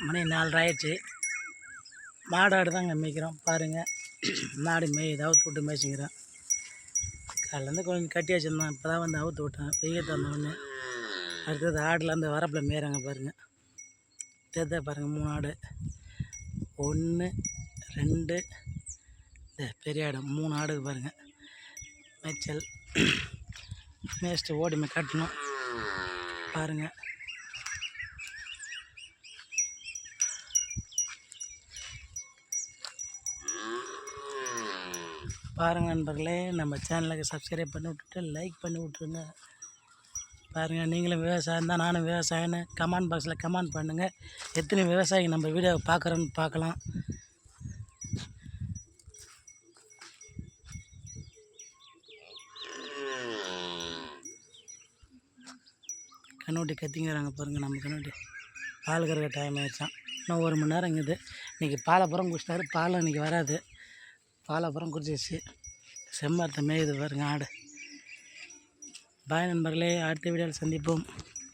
மணி 4:30 ஆயிடுச்சு. மாடாடு தாங்க மேய்க்கிறோம் பாருங்கள். மாடு மேயுது, அவுத்து விட்டு மேய்ச்சிக்கிறேன். காலையிலேருந்து கொஞ்சம் கட்டி வச்சுருந்தோம், இப்போ தான் வந்து அவுத்து விட்டேன். வெய்ய தந்தோடனே அடுத்தது ஆடில் அந்த வரப்பில் மேய்கிறாங்க பாருங்கள். தெரிதா பாருங்கள், 3 ஆடு, 1 2 பெரிய ஆடு, 3 ஆடுக்கு பாருங்கள் மேய்ச்சல். மேய்ச்சிட்டு ஓடி கட்டணும் பாருங்கள். பாருங்கள் நண்பர்களே, நம்ம சேனலுக்கு சப்ஸ்கிரைப் பண்ணி விட்டுட்டு லைக் பண்ணி விட்ருங்க. பாருங்கள், நீங்களும் விவசாயம் தான், நானும் விவசாயம்னு கமெண்ட் பாக்ஸில் கமெண்ட் பண்ணுங்கள். எத்தனை விவசாயிங்க நம்ம வீடியோவை பார்க்குறோன்னு பார்க்கலாம். கண்ணுட்டி கத்திங்கிறாங்க பாருங்கள். நம்ம கண்ணுட்டி பால் கறக்க டைம் ஆகிடுச்சான். இன்னும் 1 மணி நேரம் இருக்குது. இன்றைக்கி பாலப்புறம் குடிச்சிட்டாரு. பால் இன்றைக்கி வராது. பாலப்புறம் குடிச்சிச்சு. செம்மரத்தை மேயுது பாருங்கள் ஆடு. பாய் நண்பர்களே, அடுத்த வீடியோவில் சந்திப்போம்.